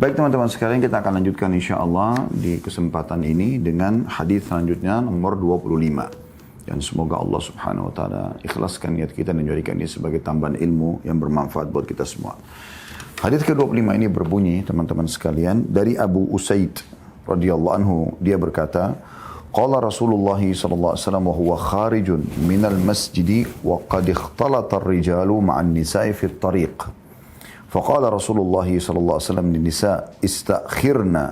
Baik teman-teman sekalian, kita akan lanjutkan insya Allah di kesempatan ini dengan hadis selanjutnya nomor 25. Dan semoga Allah subhanahu wa ta'ala ikhlaskan niat kita dan jadikan ini sebagai tambahan ilmu yang bermanfaat buat kita semua. Hadis ke-25 ini berbunyi teman-teman sekalian dari Abu Usaid radhiyallahu anhu, dia berkata, qala Rasulullah sallallahu alaihi wasallam wa huwa kharijun minal masjidi wa qad ikhtalata ar-rijalu ma'an nisa'i fi at-tariq. فقال رسول الله صلى الله عليه وسلم للنساء استأخرنا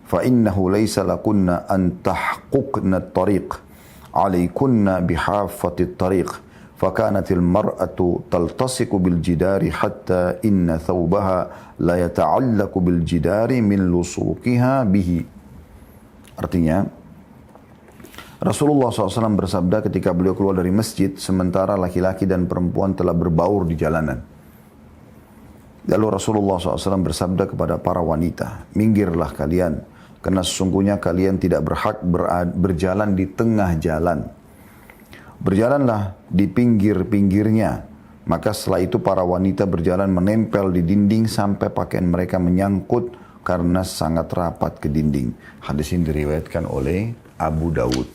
فإنه ليس لكن أن تحققن الطريق عليكن بحافة الطريق فكانت المرأة تلتصق بالجدار حتى إن ثوبها لا يتعلق بالجدار من لصوقها به. Artinya Rasulullah SAW bersabda ketika beliau keluar dari masjid sementara laki-laki dan perempuan telah berbaur di jalanan. Lalu Rasulullah SAW bersabda kepada para wanita, minggirlah kalian, karena sesungguhnya kalian tidak berhak berjalan di tengah jalan. Berjalanlah di pinggir-pinggirnya. Maka setelah itu para wanita berjalan menempel di dinding sampai pakaian mereka menyangkut karena sangat rapat ke dinding. Hadis ini diriwayatkan oleh Abu Dawud.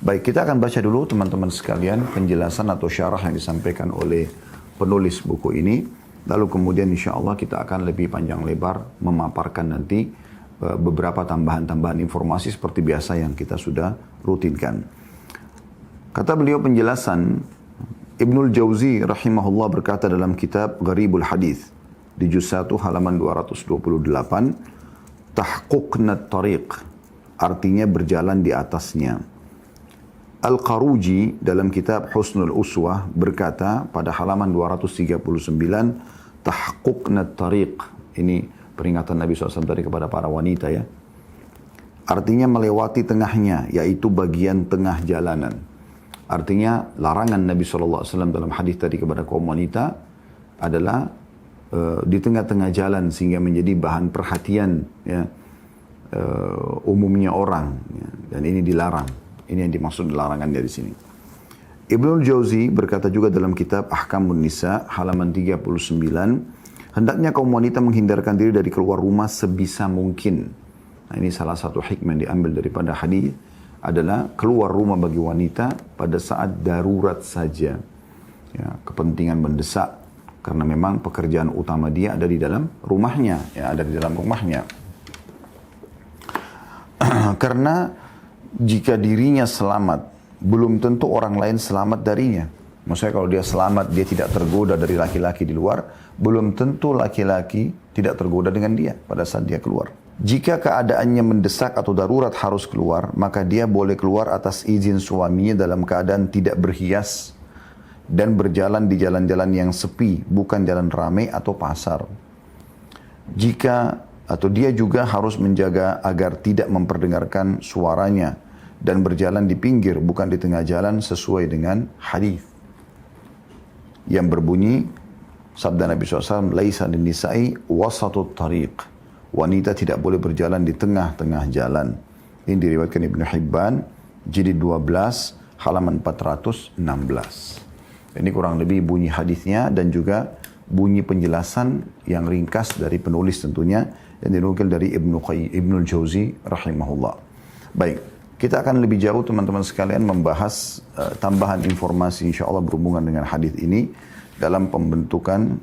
Baik, kita akan baca dulu teman-teman sekalian penjelasan atau syarah yang disampaikan oleh penulis buku ini. Lalu kemudian insya Allah kita akan lebih panjang lebar memaparkan nanti beberapa tambahan-tambahan informasi seperti biasa yang kita sudah rutinkan. Kata beliau penjelasan, Ibnul Jauzi rahimahullah berkata dalam kitab Gharibul Hadith di juz 1 halaman 228, tahquqna tariq, artinya berjalan di atasnya. Al-Qaruji dalam kitab Husnul Uswah berkata pada halaman 239, tahquqna tariq, ini peringatan Nabi SAW tadi kepada para wanita ya. Artinya melewati tengahnya, yaitu bagian tengah jalanan. Artinya larangan Nabi SAW dalam hadis tadi kepada kaum wanita adalah di tengah-tengah jalan sehingga menjadi bahan perhatian ya, umumnya orang ya, dan ini dilarang. Ini yang dimaksud larangan dari sini. Ibnul Jauzi berkata juga dalam kitab Ahkamun Nisa halaman 39, hendaknya kaum wanita menghindarkan diri dari keluar rumah sebisa mungkin. Nah, ini salah satu hikmah yang diambil daripada hadis adalah keluar rumah bagi wanita pada saat darurat saja. Ya, kepentingan mendesak karena memang pekerjaan utama dia ada di dalam rumahnya, ya, ada di dalam rumahnya. Karena jika dirinya selamat, belum tentu orang lain selamat darinya. Maksudnya kalau dia selamat, dia tidak tergoda dari laki-laki di luar, belum tentu laki-laki tidak tergoda dengan dia pada saat dia keluar. Jika keadaannya mendesak atau darurat harus keluar, maka dia boleh keluar atas izin suaminya dalam keadaan tidak berhias dan berjalan di jalan-jalan yang sepi, bukan jalan ramai atau pasar. Dia juga harus menjaga agar tidak memperdengarkan suaranya dan berjalan di pinggir bukan di tengah jalan sesuai dengan hadis yang berbunyi sabda Nabi SAW, laisa lin-nisa'i wasatut tariq, wanita tidak boleh berjalan di tengah-tengah jalan. Ini diriwayatkan Ibnu Hibban jilid 12 halaman 416. Ini kurang lebih bunyi hadisnya dan juga bunyi penjelasan yang ringkas dari penulis tentunya yang dinukil dari Ibnul Jauzi rahimahullah. Baik, kita akan lebih jauh teman-teman sekalian membahas tambahan informasi insya Allah berhubungan dengan hadis ini dalam pembentukan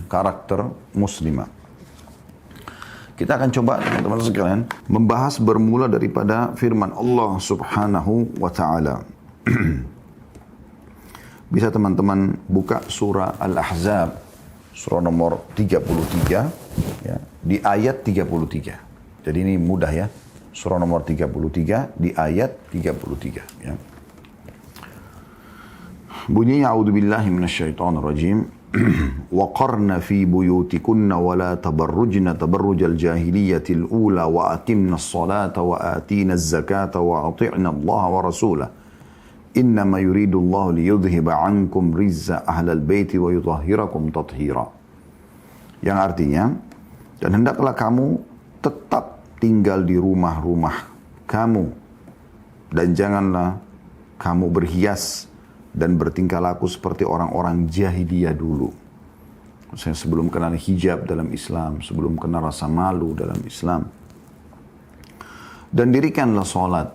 karakter muslimah. Kita akan coba teman-teman sekalian membahas bermula daripada firman Allah subhanahu wa ta'ala. Bisa teman-teman buka surah Al-Ahzab, surah nomor 33, ya, di ayat 33. Jadi ini mudah ya. Surah nomor 33 di ayat 33 ya. Bunyinya a'udzubillahi minasyaitonirrajim. Wa qarna fi buyutikunna wa la tabarrujna tabarrujal jahiliyatil ula wa aqimna as-salata wa atina az-zakata wa ati'na Allah wa rasulahu. Innama yuridu Allah liyudhhiba 'ankum rizza ahlal baiti wa yutahhirakum tathira. Yang artinya, dan hendaklah kamu tetap tinggal di rumah-rumah kamu dan janganlah kamu berhias dan bertingkah laku seperti orang-orang jahiliyah dulu. Saya sebelum kenal hijab dalam Islam, sebelum kenal rasa malu dalam Islam. Dan dirikanlah sholat.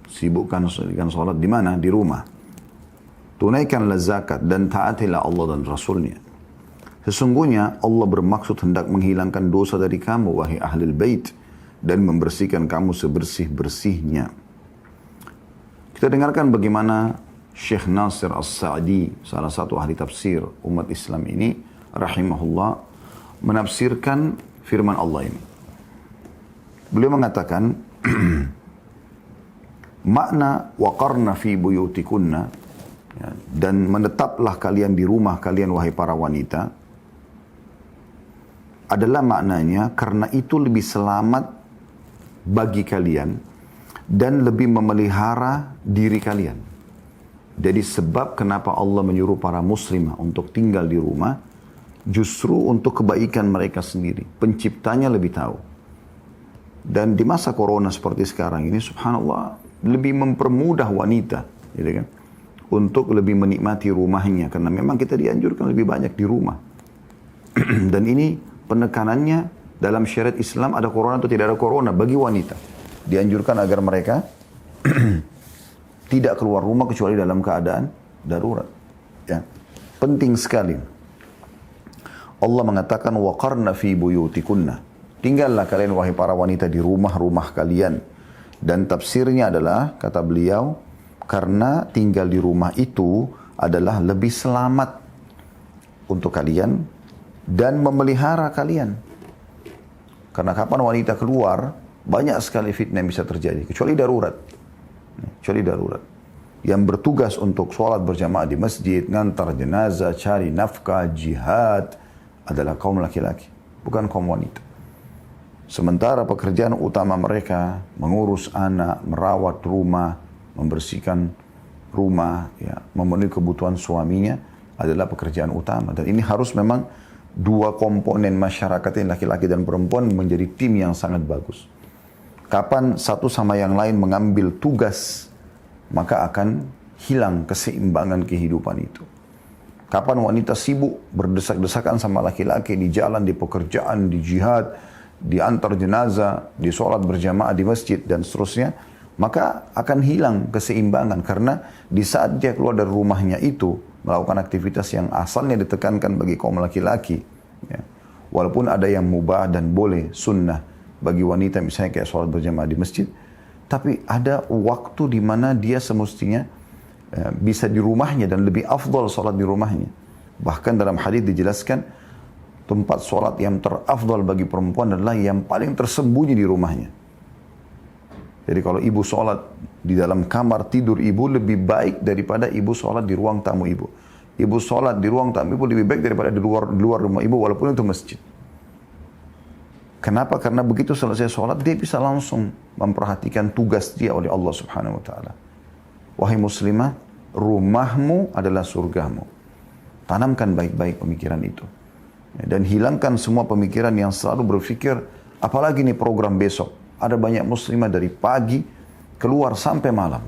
Sibukkan sholat di mana? Di rumah. Tunaikanlah zakat dan taatilah Allah dan Rasulnya. Sesungguhnya Allah bermaksud hendak menghilangkan dosa dari kamu, wahai ahlul bait, dan membersihkan kamu sebersih-bersihnya. Kita dengarkan bagaimana Syekh Nasir As-Sa'di, salah satu ahli tafsir umat Islam ini, rahimahullah, menafsirkan firman Allah ini. Beliau mengatakan, makna waqarna fi buyutikunna, ya, dan menetaplah kalian di rumah kalian wahai para wanita, adalah maknanya karena itu lebih selamat bagi kalian dan lebih memelihara diri kalian. Jadi sebab kenapa Allah menyuruh para muslimah untuk tinggal di rumah, justru untuk kebaikan mereka sendiri. Penciptanya lebih tahu. Dan di masa corona seperti sekarang ini, subhanallah, lebih mempermudah wanita, gitu kan, untuk lebih menikmati rumahnya. Karena memang kita dianjurkan lebih banyak di rumah. Dan ini penekanannya dalam syariat Islam, ada corona atau tidak ada corona, bagi wanita dianjurkan agar mereka tidak keluar rumah kecuali dalam keadaan darurat. Ya. Penting sekali. Allah mengatakan waqarna fi buyutikunna. Tinggallah kalian wahai para wanita di rumah-rumah kalian. Dan tafsirnya adalah, kata beliau, karena tinggal di rumah itu adalah lebih selamat untuk kalian dan memelihara kalian. Karena kapan wanita keluar, banyak sekali fitnah yang bisa terjadi. Kecuali darurat. Kecuali darurat. Yang bertugas untuk sholat berjamaah di masjid, ngantar jenazah, cari nafkah, jihad, adalah kaum laki-laki, bukan kaum wanita. Sementara pekerjaan utama mereka mengurus anak, merawat rumah, membersihkan rumah, ya, memenuhi kebutuhan suaminya adalah pekerjaan utama. Dan ini harus memang dua komponen masyarakat ini, laki-laki dan perempuan, menjadi tim yang sangat bagus. Kapan satu sama yang lain mengambil tugas, maka akan hilang keseimbangan kehidupan itu. Kapan wanita sibuk berdesak-desakan sama laki-laki di jalan, di pekerjaan, di jihad, di antar jenazah, di sholat berjamaah di masjid dan seterusnya, maka akan hilang keseimbangan. Karena di saat dia keluar dari rumahnya itu, melakukan aktivitas yang asalnya ditekankan bagi kaum laki-laki, ya, walaupun ada yang mubah dan boleh sunnah bagi wanita, misalnya kayak sholat berjamaah di masjid, tapi ada waktu di mana dia semestinya bisa di rumahnya dan lebih afdal sholat di rumahnya. Bahkan dalam hadis dijelaskan, tempat sholat yang terafdal bagi perempuan adalah yang paling tersembunyi di rumahnya. Jadi kalau ibu sholat di dalam kamar tidur ibu lebih baik daripada ibu sholat di ruang tamu ibu. Ibu sholat di ruang tamu ibu lebih baik daripada di luar rumah ibu, walaupun itu masjid. Kenapa? Karena begitu selesai sholat, dia bisa langsung memperhatikan tugas dia oleh Allah Subhanahu Wa Taala. Wahai muslimah, rumahmu adalah surgamu. Tanamkan baik-baik pemikiran itu. Dan hilangkan semua pemikiran yang selalu berpikir, apalagi nih program besok. Ada banyak muslimah dari pagi keluar sampai malam.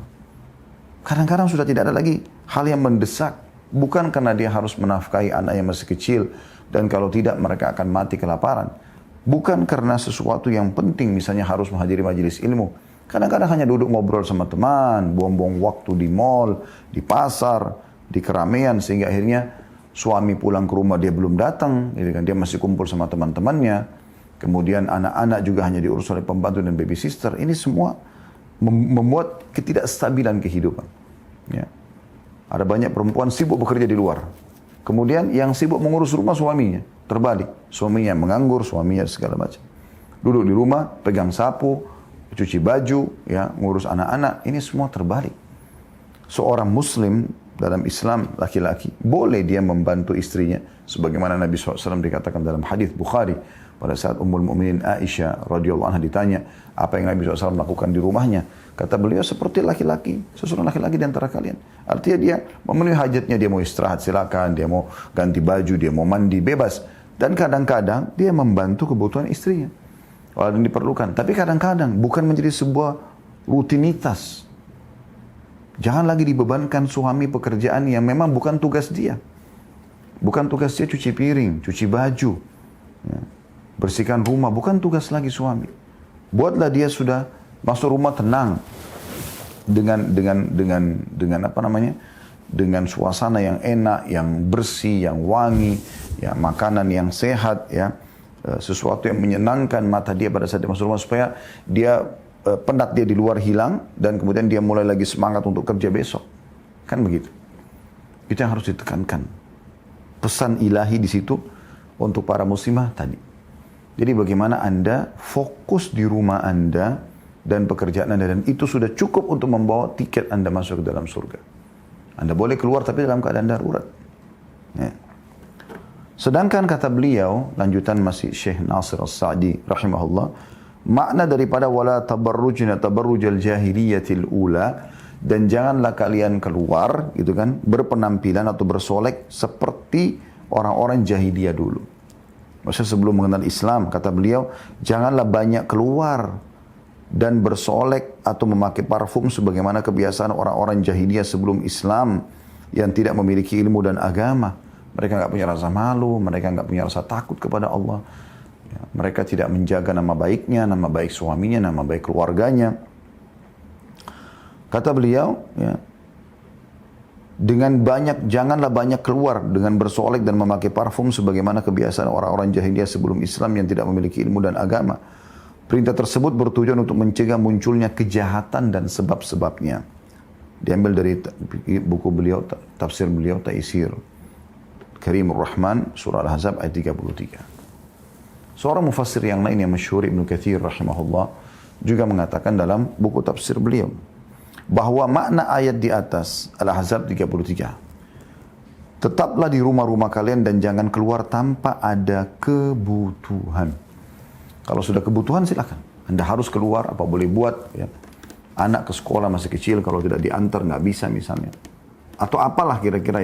Kadang-kadang sudah tidak ada lagi hal yang mendesak. Bukan karena dia harus menafkahi anak yang masih kecil, dan kalau tidak mereka akan mati kelaparan. Bukan karena sesuatu yang penting, misalnya harus menghadiri majelis ilmu. Kadang-kadang hanya duduk ngobrol sama teman, buang-buang waktu di mall, di pasar, di keramaian, sehingga akhirnya suami pulang ke rumah dia belum datang, gitu kan, dia masih kumpul sama teman-temannya. Kemudian anak-anak juga hanya diurus oleh pembantu dan baby sister. Ini semua membuat ketidakstabilan kehidupan. Ya. Ada banyak perempuan sibuk bekerja di luar. Kemudian yang sibuk mengurus rumah suaminya. Terbalik, suaminya menganggur, suaminya segala macam. Duduk di rumah, pegang sapu, cuci baju, ya, ngurus anak-anak. Ini semua terbalik. Seorang muslim dalam Islam, laki-laki, boleh dia membantu istrinya. Sebagaimana Nabi SAW dikatakan dalam hadis Bukhari, pada saat Ummul Mukminin Aisyah radhiyallahu anha ditanya, apa yang Nabi SAW lakukan di rumahnya? Kata beliau, seperti laki-laki, seseorang laki-laki di antara kalian. Artinya dia memenuhi hajatnya, dia mau istirahat silakan, dia mau ganti baju, dia mau mandi, bebas. Dan kadang-kadang dia membantu kebutuhan istrinya. Walau diperlukan. Tapi kadang-kadang bukan menjadi sebuah rutinitas. Jangan lagi dibebankan suami pekerjaan yang memang bukan tugas dia. Bukan tugas dia cuci piring, cuci baju, ya, bersihkan rumah, bukan tugas lagi suami. Buatlah dia sudah masuk rumah tenang dengan apa namanya? Dengan suasana yang enak, yang bersih, yang wangi, ya, makanan yang sehat, ya, sesuatu yang menyenangkan mata dia pada saat dia masuk rumah supaya dia penat dia di luar hilang dan kemudian dia mulai lagi semangat untuk kerja besok. Kan begitu. Itu yang harus ditekankan. Pesan ilahi di situ untuk para muslimah tadi. Jadi bagaimana Anda fokus di rumah Anda dan pekerjaan Anda, dan itu sudah cukup untuk membawa tiket Anda masuk ke dalam surga. Anda boleh keluar tapi dalam keadaan darurat. Ya. Sedangkan kata beliau, lanjutan masih Syekh Nasir As-Sa'di rahimahullah, makna daripada wala tabarrujna tabarrujal jahiliyatil ula, dan janganlah kalian keluar gitu kan, berpenampilan atau bersolek seperti orang-orang jahiliyah dulu. Maksudnya sebelum mengenal Islam, kata beliau, janganlah banyak keluar dan bersolek atau memakai parfum sebagaimana kebiasaan orang-orang jahiliyah sebelum Islam yang tidak memiliki ilmu dan agama. Mereka nggak punya rasa malu, mereka nggak punya rasa takut kepada Allah. Ya, mereka tidak menjaga nama baiknya, nama baik suaminya, nama baik keluarganya. Kata beliau, ya, janganlah banyak keluar dengan bersolek dan memakai parfum sebagaimana kebiasaan orang-orang jahiliyah sebelum Islam yang tidak memiliki ilmu dan agama. Perintah tersebut bertujuan untuk mencegah munculnya kejahatan dan sebab-sebabnya. Diambil dari buku beliau, tafsir beliau, Taisir Karimur Rahman, surah Al-Ahzab ayat 33. Seorang mufassir yang lain yang masyhur, Ibnu Katsir rahimahullah, juga mengatakan dalam buku tafsir beliau bahwa makna ayat di atas Al-Ahzab 33, tetaplah di rumah-rumah kalian dan jangan keluar tanpa ada kebutuhan. Kalau sudah kebutuhan silakan, Anda harus keluar, apa boleh buat, ya. Anak ke sekolah masih kecil, kalau tidak diantar nggak bisa misalnya, atau apalah kira-kira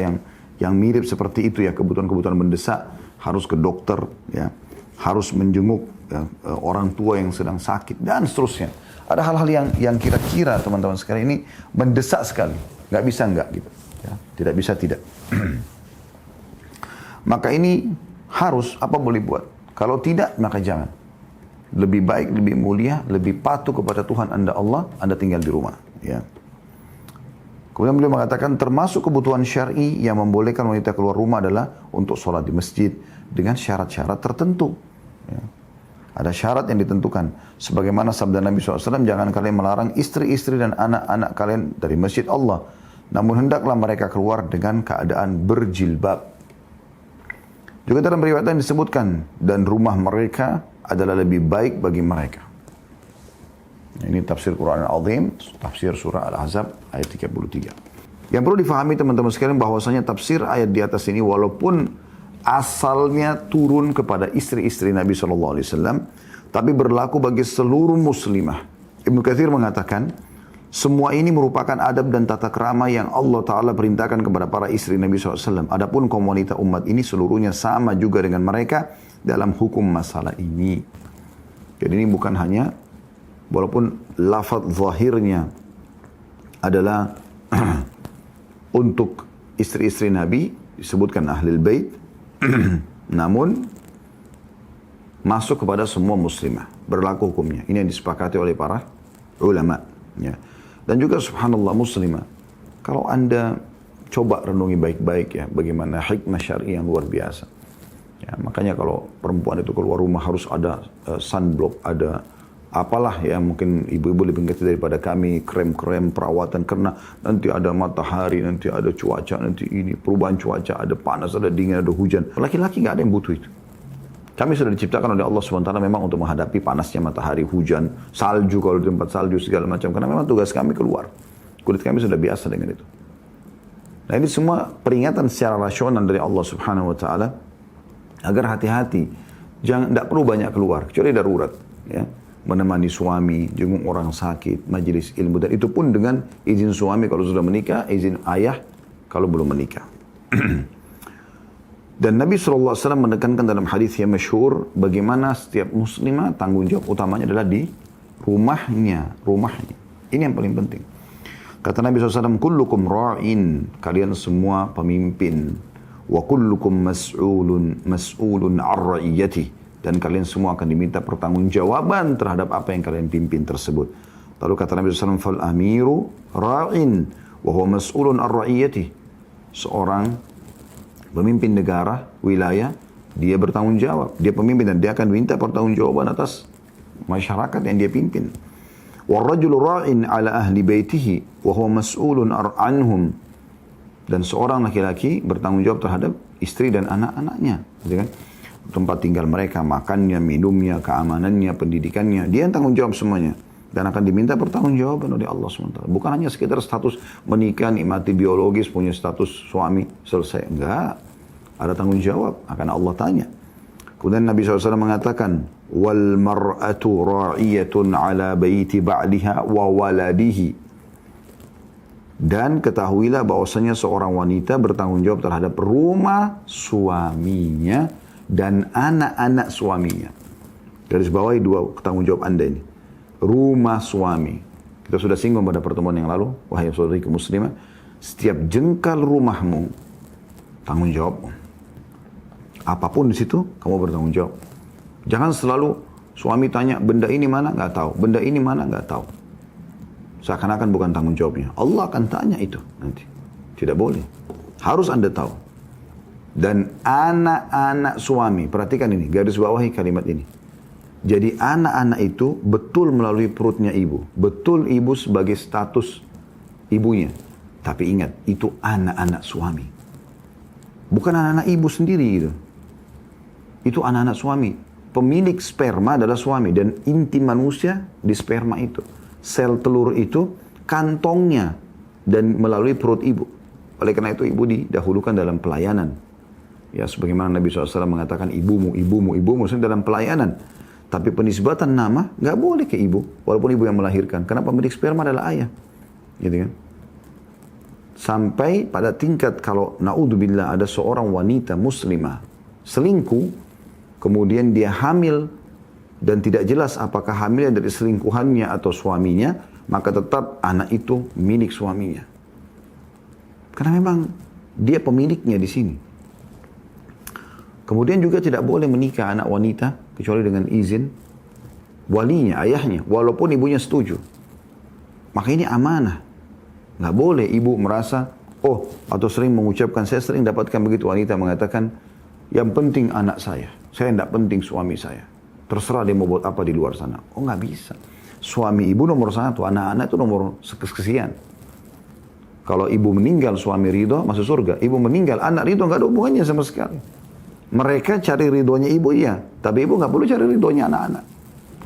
yang mirip seperti itu, ya, kebutuhan-kebutuhan mendesak, harus ke dokter, ya, harus menjenguk, ya, orang tua yang sedang sakit dan seterusnya. Ada hal-hal yang kira-kira teman-teman sekalian ini mendesak sekali. Nggak bisa nggak gitu. Ya, tidak bisa tidak. Maka ini harus, apa boleh buat. Kalau tidak, maka jangan. Lebih baik, lebih mulia, lebih patuh kepada Tuhan Anda Allah, Anda tinggal di rumah. Ya. Kemudian beliau mengatakan termasuk kebutuhan syar'i yang membolehkan wanita keluar rumah adalah untuk sholat di masjid dengan syarat-syarat tertentu. Ya. Ada syarat yang ditentukan. Sebagaimana sabda Nabi SAW, jangan kalian melarang istri-istri dan anak-anak kalian dari masjid Allah. Namun hendaklah mereka keluar dengan keadaan berjilbab. Juga dalam riwayat disebutkan, dan rumah mereka adalah lebih baik bagi mereka. Ini tafsir Quran Al-Azim, tafsir surah Al-Ahzab ayat 33. Yang perlu difahami teman-teman sekalian bahwasanya tafsir ayat di atas ini walaupun asalnya turun kepada istri-istri Nabi SAW, tapi berlaku bagi seluruh muslimah. Ibnu Katsir mengatakan, semua ini merupakan adab dan tata krama yang Allah Ta'ala perintahkan kepada para istri Nabi SAW. Adapun kaum wanita umat ini seluruhnya sama juga dengan mereka dalam hukum masalah ini. Jadi ini bukan hanya, walaupun lafaz zahirnya adalah untuk istri-istri Nabi, disebutkan ahlul bait, namun masuk kepada semua muslimah, berlaku hukumnya. Ini yang disepakati oleh para ulama. Ya. Dan juga subhanallah muslimah, kalau Anda coba renungi baik-baik, ya, bagaimana hikmah syar'i yang luar biasa. Ya, makanya kalau perempuan itu keluar rumah harus ada sunblock, ada apalah ya, mungkin ibu-ibu lebih ngerti daripada kami, krem-krem perawatan, karena nanti ada matahari, nanti ada cuaca, nanti ini perubahan cuaca, ada panas, ada dingin, ada hujan. Laki-laki nggak ada yang butuh itu. Kami sudah diciptakan oleh Allah SWT memang untuk menghadapi panasnya matahari, hujan, salju kalau di tempat salju segala macam, karena memang tugas kami keluar. Kulit kami sudah biasa dengan itu. Nah ini semua peringatan secara rasional dari Allah Subhanahu Wa Taala agar hati-hati, jangan, tidak perlu banyak keluar kecuali darurat, ya. Menemani suami, jenguk orang sakit, majelis ilmu, dan itu pun dengan izin suami kalau sudah menikah, izin ayah kalau belum menikah. Dan Nabi SAW menekankan dalam hadis yang masyhur bagaimana setiap muslimah tanggung jawab utamanya adalah di rumahnya. Ini yang paling penting. Kata Nabi SAW, kullukum ra'in, kalian semua pemimpin. Wa kullukum mas'ulun ar-ra'iyati. Dan kalian semua akan diminta pertanggungjawaban terhadap apa yang kalian pimpin tersebut. Lalu kata Nabi SAW, fal amiru ra'in wa huwa mas'ulun ar-ra'iyati. Seorang pemimpin negara, wilayah, dia bertanggung jawab. Dia pemimpin dan dia akan minta pertanggungjawaban atas masyarakat yang dia pimpin. Warrajulu ra'in ala ahli baitihi wa huwa mas'ulun anhum. Dan seorang laki-laki bertanggung jawab terhadap istri dan anak-anaknya, gitu kan? Tempat tinggal mereka, makannya, minumnya, keamanannya, pendidikannya, dia yang tanggung jawab semuanya. Dan akan diminta pertanggungjawaban oleh Allah SWT. Bukan hanya sekedar status menikah, nikmati biologis, punya status suami, selesai. Enggak. Ada tanggung jawab, akan Allah tanya. Kemudian Nabi SAW mengatakan, wal mar'atu ra'iyatun ala baiti ba'liha wa waladihi. Dan ketahuilah bahwasanya seorang wanita bertanggung jawab terhadap rumah suaminya dan anak-anak suaminya. Garis bawahi dua tanggung jawab Anda ini. Rumah suami. Kita sudah singgung pada pertemuan yang lalu, wahai saudariku muslimah, setiap jengkal rumahmu tanggung jawabmu. Apapun di situ, kamu bertanggung jawab. Jangan selalu suami tanya, benda ini mana? Nggak tahu. Benda ini mana? Nggak tahu. Seakan-akan bukan tanggung jawabnya. Allah akan tanya itu nanti. Tidak boleh. Harus Anda tahu. Dan anak-anak suami, perhatikan ini, garis bawahi kalimat ini. Jadi anak-anak itu betul melalui perutnya ibu. Betul ibu sebagai status ibunya. Tapi ingat, itu anak-anak suami. Bukan anak-anak ibu sendiri gitu. Itu anak-anak suami. Pemilik sperma adalah suami. Dan inti manusia di sperma itu. Sel telur itu kantongnya. Dan melalui perut ibu. Oleh karena itu ibu didahulukan dalam pelayanan. Ya, sebagaimana Nabi SAW mengatakan ibumu, maksudnya dalam pelayanan. Tapi penisbatan nama nggak boleh ke ibu, walaupun ibu yang melahirkan. Karena pemilik sperma adalah ayah, gitu kan? Sampai pada tingkat kalau naudzubillah ada seorang wanita muslimah selingkuh, kemudian dia hamil dan tidak jelas apakah hamilnya dari selingkuhannya atau suaminya, maka tetap anak itu milik suaminya. Karena memang dia pemiliknya di sini. Kemudian juga tidak boleh menikah anak wanita kecuali dengan izin walinya, ayahnya, walaupun ibunya setuju. Maka ini amanah. Nggak boleh ibu merasa, atau sering mengucapkan, saya sering dapatkan begitu wanita mengatakan, yang penting anak saya tidak penting suami saya. Terserah dia mau buat apa di luar sana. Oh, nggak bisa. Suami ibu nomor satu, anak-anak itu nomor sekian. Kalau ibu meninggal, suami ridho, masuk surga. Ibu meninggal, anak ridho, nggak ada hubungannya sama sekali. Mereka cari ridhonya ibu, iya. Tapi ibu nggak perlu cari ridhonya anak-anak.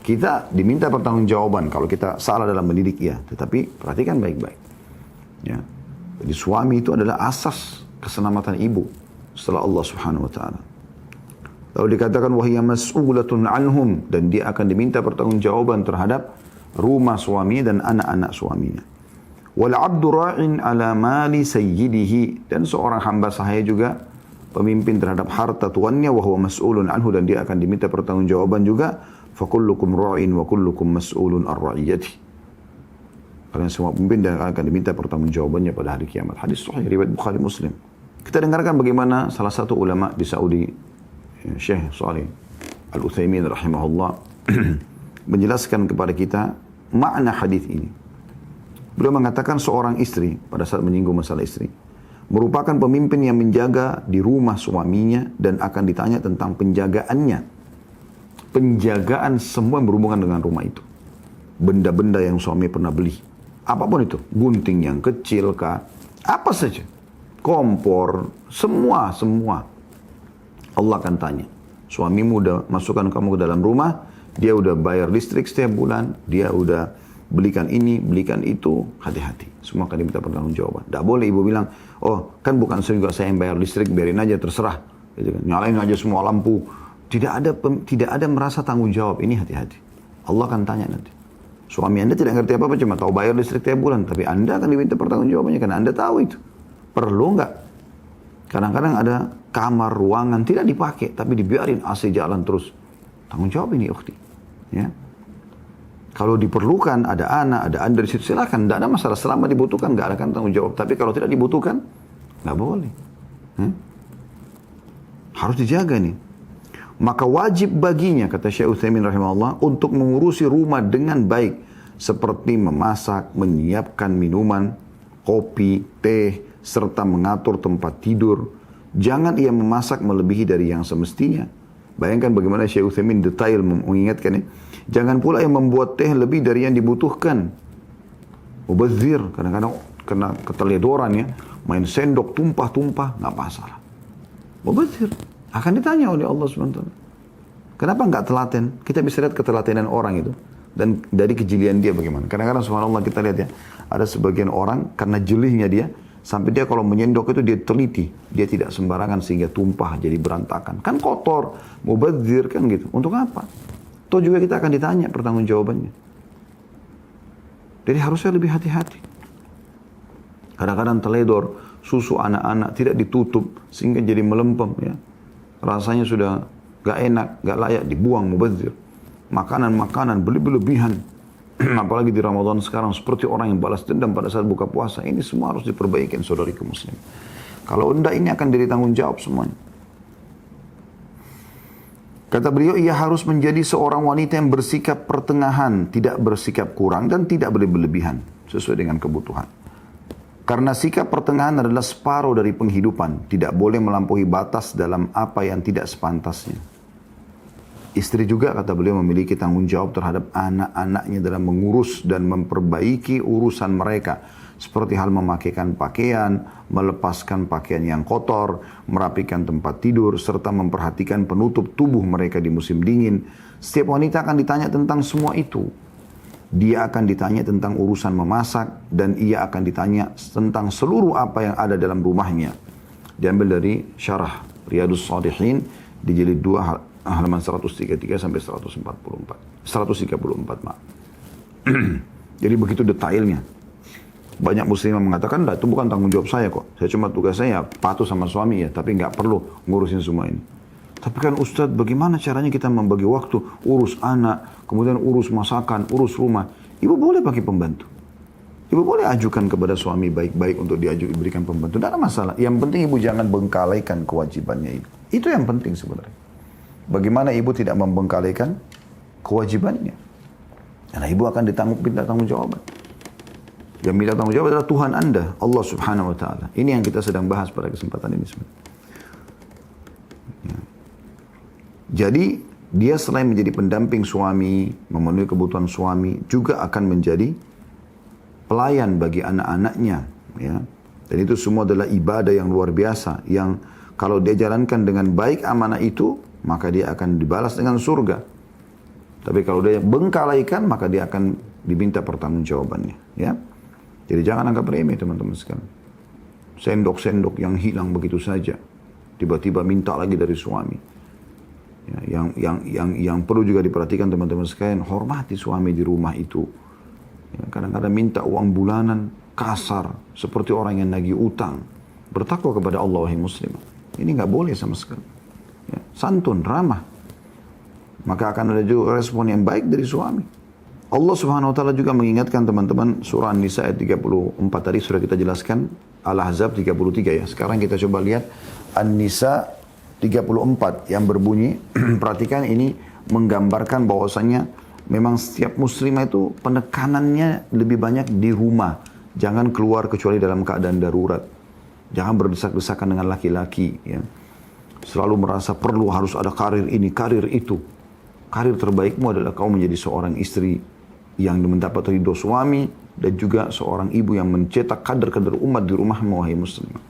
Kita diminta pertanggungjawaban kalau kita salah dalam mendidik, ya. Tetapi perhatikan baik-baik. Ya. Jadi suami itu adalah asas keselamatan ibu setelah Allah Subhanahu Wa Taala. Lalu dikatakan wahiyya mas'ulatun anhum, dan dia akan diminta pertanggungjawaban terhadap rumah suami dan anak-anak suaminya. Wal 'abdu ra'in 'ala mali sayyidihi, dan seorang hamba sahaya juga pemimpin terhadap harta tuannya, wa huwa mas'ulun anhu, dan dia akan diminta pertanggungjawaban juga. Fa kullukum ra'in wa kullukum mas'ulun ar-ra'iyati. Kalian semua pemimpin dan akan diminta pertanggungjawabannya pada hari kiamat. Hadis sahih riwayat Bukhari Muslim. Kita dengarkan bagaimana salah satu ulama di Saudi, Syekh Shalih Al-Utsaimin rahimahullah, menjelaskan kepada kita makna hadis ini. Beliau mengatakan seorang istri, pada saat menyinggung masalah istri, merupakan pemimpin yang menjaga di rumah suaminya dan akan ditanya tentang penjagaannya. Penjagaan semua yang berhubungan dengan rumah itu. Benda-benda yang suami pernah beli. Apapun itu. Gunting yang kecil kah? Apa saja. Kompor. Semua. Allah akan tanya. Suamimu udah masukkan kamu ke dalam rumah. Dia udah bayar listrik setiap bulan. Dia udah belikan ini, belikan itu. Hati-hati. Semua akan diminta pertanggungjawaban. Tidak boleh ibu bilang, kan bukan juga saya yang bayar listrik, biarin aja terserah. Gitu kan. Nyalain aja semua lampu. Tidak ada merasa tanggung jawab. Ini hati-hati. Allah akan tanya nanti. Suami Anda tidak ngerti apa-apa, cuma tahu bayar listrik tiap bulan. Tapi Anda akan diminta pertanggungjawabannya karena Anda tahu itu. Perlu nggak? Kadang-kadang ada kamar, ruangan tidak dipakai, tapi dibiarin AC jalan terus. Tanggung jawab ini, ukhti. Ya. Kalau diperlukan, ada anak, ada Anda di situ, silakan. Tidak ada masalah. Selama dibutuhkan, nggak akan tanggung jawab. Tapi kalau tidak dibutuhkan, nggak boleh. Harus dijaga nih. Maka wajib baginya, kata Syekh Utsaimin rahimahullah, untuk mengurusi rumah dengan baik. Seperti memasak, menyiapkan minuman, kopi, teh, serta mengatur tempat tidur. Jangan ia memasak melebihi dari yang semestinya. Bayangkan bagaimana Syekh Utsaimin detail mengingatkan ya. Jangan pula ia membuat teh lebih dari yang dibutuhkan. Mubazir, kadang-kadang kena keteledoran ya. Main sendok tumpah-tumpah, nggak masalah. Mubazir. Akan ditanya oleh Allah SWT. Kenapa nggak telaten? Kita bisa lihat ketelatenan orang itu. Dan dari kejelian dia bagaimana. Kadang-kadang subhanallah kita lihat ya. Ada sebagian orang karena jelihnya dia. Sampai dia kalau menyendok itu dia teliti. Dia tidak sembarangan sehingga tumpah jadi berantakan. Kan kotor. Mubazir kan gitu. Untuk apa? Toh juga kita akan ditanya pertanggungjawabannya. Jadi harusnya lebih hati-hati. Kadang-kadang teledor. Susu anak-anak tidak ditutup. Sehingga jadi melempem ya. Rasanya sudah gak enak, gak layak, dibuang, mubazir. Makanan-makanan berlebihan. Apalagi di Ramadan sekarang, seperti orang yang balas dendam pada saat buka puasa. Ini semua harus diperbaiki, saudariku muslim. Kalau enggak, ini akan jadi tanggung jawab semuanya. Kata beliau, ia harus menjadi seorang wanita yang bersikap pertengahan, tidak bersikap kurang dan tidak berlebihan, sesuai dengan kebutuhan. Karena sikap pertengahan adalah separuh dari penghidupan. Tidak boleh melampaui batas dalam apa yang tidak sepantasnya. Istri juga, kata beliau, memiliki tanggung jawab terhadap anak-anaknya dalam mengurus dan memperbaiki urusan mereka. Seperti hal memakaikan pakaian, melepaskan pakaian yang kotor, merapikan tempat tidur, serta memperhatikan penutup tubuh mereka di musim dingin. Setiap wanita akan ditanya tentang semua itu. Dia akan ditanya tentang urusan memasak dan ia akan ditanya tentang seluruh apa yang ada dalam rumahnya. Diambil dari Syarah Riyadhus Shalihin di jilid 2 halaman 133 sampai 134. 134, maaf. Jadi begitu detailnya. Banyak muslimah mengatakan, "Lah, itu bukan tanggung jawab saya kok. Saya cuma tugas saya patuh sama suami ya, tapi nggak perlu ngurusin semua ini." Tapi kan Ustadz, bagaimana caranya kita membagi waktu, urus anak, kemudian urus masakan, urus rumah. Ibu boleh pakai pembantu. Ibu boleh ajukan kepada suami baik-baik untuk diberikan pembantu. Tidak ada masalah. Yang penting ibu jangan bengkalaikan kewajibannya ibu. Itu yang penting sebenarnya. Bagaimana ibu tidak membengkalaikan kewajibannya. Karena ibu akan minta tanggung jawaban. Yang minta tanggung jawab adalah Tuhan Anda, Allah Subhanahu wa Ta'ala. Ini yang kita sedang bahas pada kesempatan ini sebenarnya. Jadi dia selain menjadi pendamping suami, memenuhi kebutuhan suami, juga akan menjadi pelayan bagi anak-anaknya. Ya. Dan itu semua adalah ibadah yang luar biasa. Yang kalau dia jalankan dengan baik amanah itu, maka dia akan dibalas dengan surga. Tapi kalau dia bengkalaikan, maka dia akan diminta pertanggungjawabannya. Ya. Jadi jangan anggap remeh teman-teman sekalian. Sendok-sendok yang hilang begitu saja. Tiba-tiba minta lagi dari suami. Ya, yang perlu juga diperhatikan teman-teman sekalian, hormati suami di rumah itu. Ya, kadang-kadang minta uang bulanan kasar, seperti orang yang nagih utang. Bertakwa kepada Allah, wahai muslim. Ini nggak boleh sama sekali. Ya, santun, ramah. Maka akan ada juga respon yang baik dari suami. Allah Subhanahu wa Ta'ala juga mengingatkan teman-teman surah An-Nisa ayat 34 tadi sudah kita jelaskan, Al-Ahzab 33 ya. Sekarang kita coba lihat An-Nisa 34 yang berbunyi, perhatikan ini menggambarkan bahwasanya memang setiap muslimah itu penekanannya lebih banyak di rumah. Jangan keluar kecuali dalam keadaan darurat. Jangan berdesak-desakan dengan laki-laki. Ya. Selalu merasa perlu harus ada karir ini, karir itu. Karir terbaikmu adalah kau menjadi seorang istri yang mendapat ridho suami dan juga seorang ibu yang mencetak kader-kader umat di rumahmu, wahai muslimah.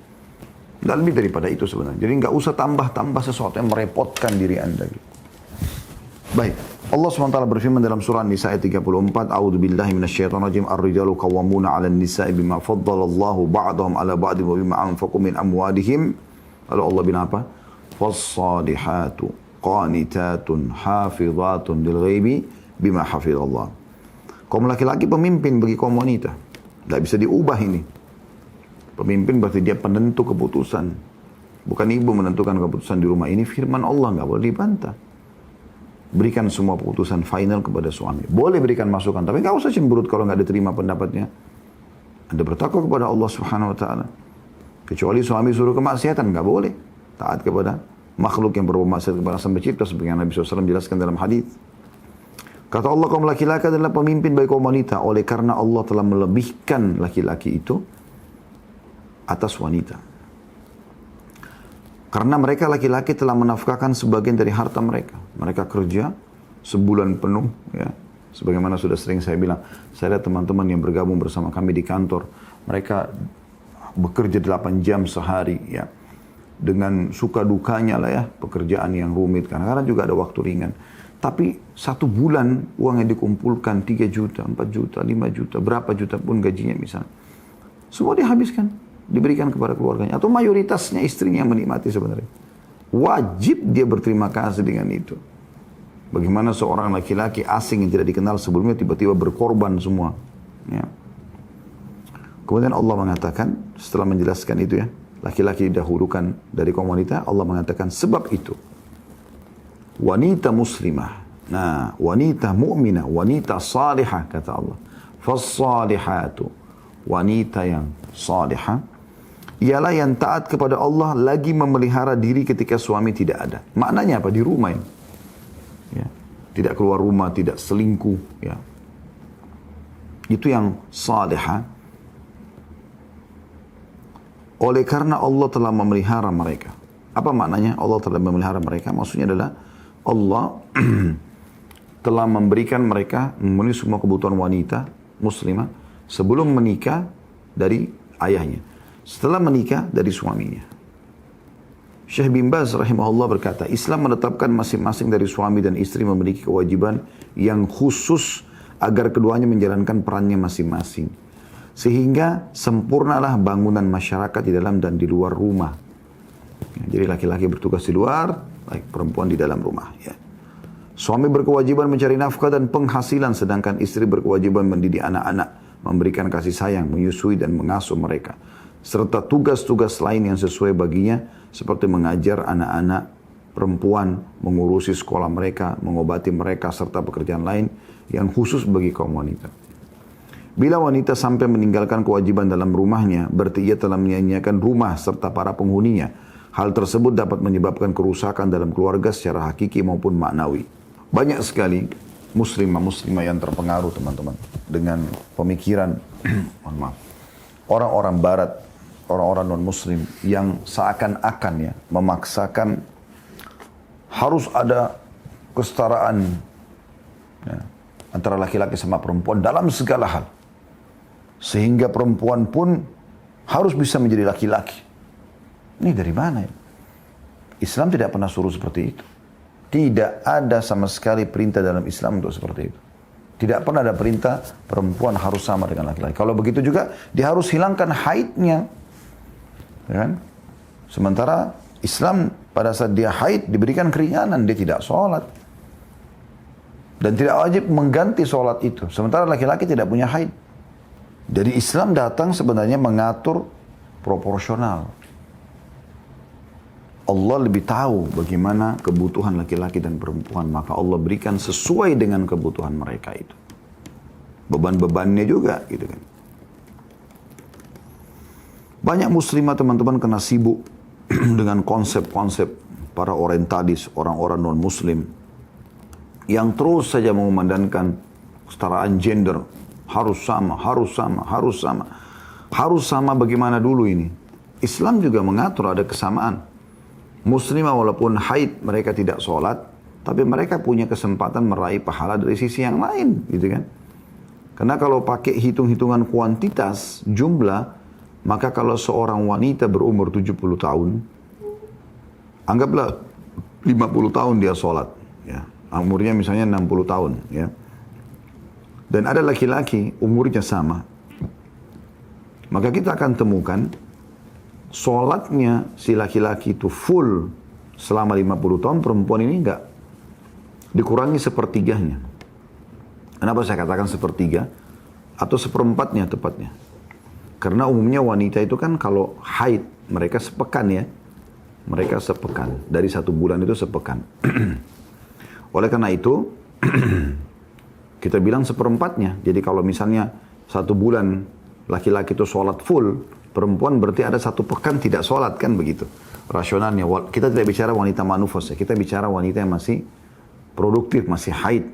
Dan lebih daripada itu sebenarnya. Jadi nggak usah tambah-tambah sesuatu yang merepotkan diri anda. Baik. Allah SWT berfirman dalam surah An-Nisa ayat 34. A'udzu billahi minasyaitonir rajim. Ar-rijalu qawwamuna 'alan nisa'i bima faddalallahu ba'dahum 'ala ba'din wa bima anfaqu min amwalihim. Lalu Allah bilang apa? Fas-salihatu qanitatun hafizatun lil ghaibi bima hafizallah. Kaum laki-laki pemimpin bagi kaum wanita. Tidak bisa diubah ini. Pemimpin berarti dia penentu keputusan. Bukan ibu menentukan keputusan di rumah ini. Firman Allah nggak boleh dibantah. Berikan semua keputusan final kepada suami. Boleh berikan masukan, tapi nggak usah cemberut kalau nggak diterima pendapatnya. Anda bertakwa kepada Allah Subhanahu Wa Taala. Kecuali suami suruh kemaksiatan nggak boleh. Taat kepada makhluk yang berbuat maksiat kepada Sang Pencipta, sebagaimana Nabi SAW jelaskan dalam hadis. Kata Allah, kaum laki-laki adalah pemimpin bagi kaum wanita, oleh karena Allah telah melebihkan laki-laki itu atas wanita. Karena mereka laki-laki telah menafkahkan sebagian dari harta mereka. Mereka kerja sebulan penuh, ya. Sebagaimana sudah sering saya bilang, saya lihat teman-teman yang bergabung bersama kami di kantor, mereka bekerja 8 jam sehari, ya. Dengan suka dukanya lah ya, pekerjaan yang rumit, kadang-kadang juga ada waktu ringan. Tapi 1 bulan uang yang dikumpulkan 3 juta, 4 juta, 5 juta, berapa juta pun gajinya misalnya. Semua dihabiskan, diberikan kepada keluarganya. Atau mayoritasnya istrinya yang menikmati sebenarnya. Wajib dia berterima kasih dengan itu. Bagaimana seorang laki-laki asing yang tidak dikenal sebelumnya tiba-tiba berkorban semua. Ya. Kemudian Allah mengatakan, setelah menjelaskan itu ya, laki-laki didahulukan dari kaum wanita, Allah mengatakan sebab itu. Wanita muslimah, nah wanita mu'minah, wanita salihah kata Allah. Fassalihatu, wanita yang salihah, ialah yang taat kepada Allah lagi memelihara diri ketika suami tidak ada. Maknanya apa? Di rumah ini. Ya. Tidak keluar rumah, tidak selingkuh. Ya. Itu yang salihah. Oleh karena Allah telah memelihara mereka. Apa maknanya Allah telah memelihara mereka? Maksudnya adalah Allah telah memberikan mereka memenuhi semua kebutuhan wanita muslimah sebelum menikah dari ayahnya, setelah menikah dari suaminya. Syekh bin Baz rahimahullah berkata, Islam menetapkan masing-masing dari suami dan istri memiliki kewajiban yang khusus agar keduanya menjalankan perannya masing-masing, sehingga sempurnalah bangunan masyarakat di dalam dan di luar rumah. Ya, jadi laki-laki bertugas di luar, perempuan di dalam rumah. Ya. Suami berkewajiban mencari nafkah dan penghasilan, sedangkan istri berkewajiban mendidik anak-anak, memberikan kasih sayang, menyusui dan mengasuh mereka, serta tugas-tugas lain yang sesuai baginya, seperti mengajar anak-anak perempuan, mengurusi sekolah mereka, mengobati mereka, serta pekerjaan lain yang khusus bagi kaum wanita. Bila wanita sampai meninggalkan kewajiban dalam rumahnya, berarti ia telah menyia-nyiakan rumah serta para penghuninya. Hal tersebut dapat menyebabkan kerusakan dalam keluarga secara hakiki maupun maknawi. Banyak sekali muslimah-muslimah yang terpengaruh teman-teman dengan pemikiran orang-orang barat, orang-orang non-muslim yang seakan-akan ya memaksakan harus ada kesetaraan ya, antara laki-laki sama perempuan dalam segala hal. Sehingga perempuan pun harus bisa menjadi laki-laki. Ini dari mana ya? Islam tidak pernah suruh seperti itu. Tidak ada sama sekali perintah dalam Islam untuk seperti itu. Tidak pernah ada perintah perempuan harus sama dengan laki-laki. Kalau begitu juga, dia harus hilangkan haidnya. Ya kan? Sementara Islam pada saat dia haid diberikan keringanan, dia tidak sholat. Dan tidak wajib mengganti sholat itu. Sementara laki-laki tidak punya haid. Jadi Islam datang sebenarnya mengatur proporsional. Allah lebih tahu bagaimana kebutuhan laki-laki dan perempuan. Maka Allah berikan sesuai dengan kebutuhan mereka itu. Beban-bebannya juga gitu kan. Banyak muslimah teman-teman kena sibuk dengan konsep-konsep para orientalis, orang-orang non-muslim. Yang terus saja mengumandangkan kesetaraan gender. Harus sama, harus sama, harus sama. Harus sama bagaimana dulu ini. Islam juga mengatur ada kesamaan. Muslimah walaupun haid mereka tidak sholat, tapi mereka punya kesempatan meraih pahala dari sisi yang lain, gitu kan? Karena kalau pakai hitung-hitungan kuantitas, jumlah, maka kalau seorang wanita berumur 70 tahun, anggaplah 50 tahun dia sholat, ya. Umurnya misalnya 60 tahun, ya. Dan ada laki-laki umurnya sama, maka kita akan temukan sholatnya si laki-laki itu full selama 50 tahun, perempuan ini enggak. Dikurangi sepertiganya. Kenapa saya katakan sepertiga? Atau seperempatnya tepatnya. Karena umumnya wanita itu kan kalau haid, mereka sepekan ya. Mereka sepekan. Dari 1 bulan itu sepekan. Oleh karena itu, kita bilang seperempatnya. Jadi kalau misalnya 1 bulan laki-laki itu sholat full, perempuan berarti ada 1 pekan tidak sholat kan begitu. rasionalnya. Kita tidak bicara wanita manufas ya, kita bicara wanita yang masih produktif, masih haid.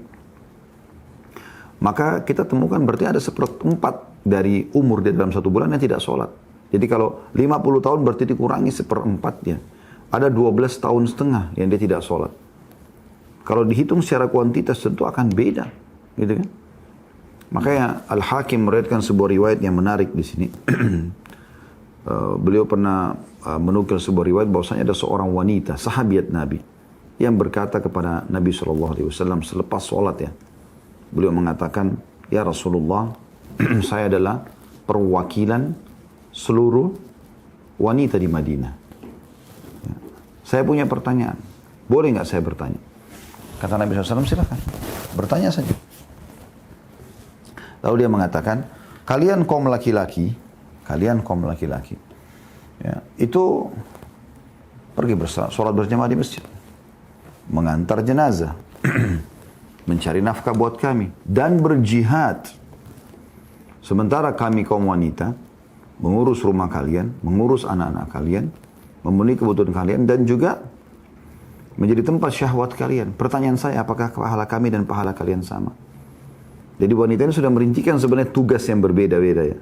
Maka kita temukan berarti ada 1/4 dari umur dia dalam 1 bulan yang tidak sholat. Jadi kalau 50 tahun berarti dikurangi 1/4-nya. Ada 12 tahun setengah yang dia tidak sholat. Kalau dihitung secara kuantitas tentu akan beda. Gitu kan? Makanya Al-Hakim meriwayatkan sebuah riwayat yang menarik di sini. Beliau pernah menukil sebuah riwayat bahwasanya ada seorang wanita, sahabiat Nabi, yang berkata kepada Nabi SAW selepas sholat ya. Beliau mengatakan, ya Rasulullah, saya adalah perwakilan seluruh wanita di Madinah. Ya. Saya punya pertanyaan. Boleh nggak saya bertanya? Kata Nabi SAW, silakan. Bertanya saja. Lalu dia mengatakan, kalian kaum laki-laki, ya, itu pergi sholat berjamaah di masjid. Mengantar jenazah. Mencari nafkah buat kami. Dan berjihad. Sementara kami kaum wanita, mengurus rumah kalian, mengurus anak-anak kalian, memenuhi kebutuhan kalian, dan juga menjadi tempat syahwat kalian. Pertanyaan saya, apakah pahala kami dan pahala kalian sama? Jadi wanita ini sudah merincikan sebenarnya tugas yang berbeda-beda ya.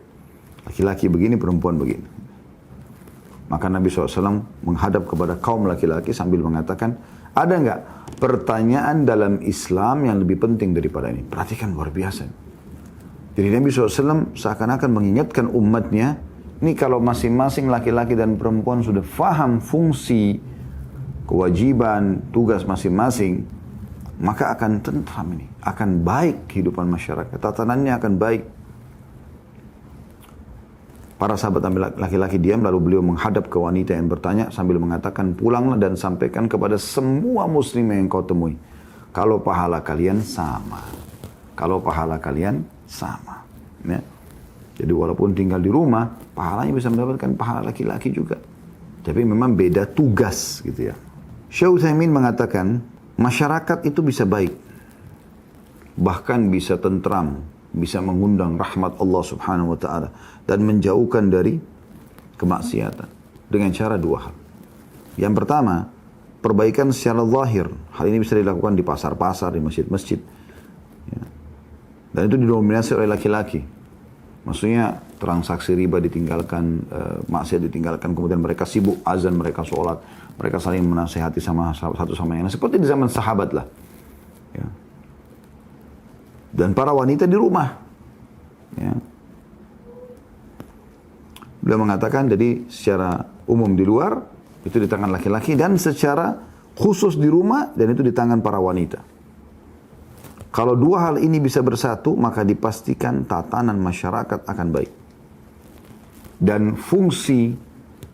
Laki-laki begini, perempuan begini. Maka Nabi SAW menghadap kepada kaum laki-laki sambil mengatakan, ada nggak pertanyaan dalam Islam yang lebih penting daripada ini? Perhatikan, luar biasa. Jadi Nabi SAW seakan-akan mengingatkan umatnya, ini kalau masing-masing laki-laki dan perempuan sudah faham fungsi, kewajiban, tugas masing-masing, maka akan tentram ini. Akan baik kehidupan masyarakat. Tatanannya akan baik. Para sahabat laki-laki diam, lalu beliau menghadap ke wanita yang bertanya sambil mengatakan, pulanglah dan sampaikan kepada semua muslim yang kau temui. Kalau pahala kalian sama. Kalau pahala kalian sama. Ya. Jadi walaupun tinggal di rumah, pahalanya bisa mendapatkan pahala laki-laki juga. Tapi memang beda tugas gitu ya. Syekh Utsaimin mengatakan, masyarakat itu bisa baik. Bahkan bisa tentram. Bisa mengundang rahmat Allah subhanahu wa ta'ala. Dan menjauhkan dari kemaksiatan. Dengan cara 2 hal. Yang pertama, perbaikan secara zahir. Hal ini bisa dilakukan di pasar-pasar, di masjid-masjid. Ya. Dan itu didominasi oleh laki-laki. Maksudnya transaksi riba ditinggalkan, maksiat ditinggalkan. Kemudian mereka sibuk azan, mereka sholat. Mereka saling menasihati sama satu sama yang lain. Seperti di zaman sahabat lah. Ya. Dan para wanita di rumah. Ya. Beliau mengatakan jadi secara umum di luar itu di tangan laki-laki dan secara khusus di rumah dan itu di tangan para wanita. Kalau 2 hal ini bisa bersatu maka dipastikan tatanan masyarakat akan baik. Dan fungsi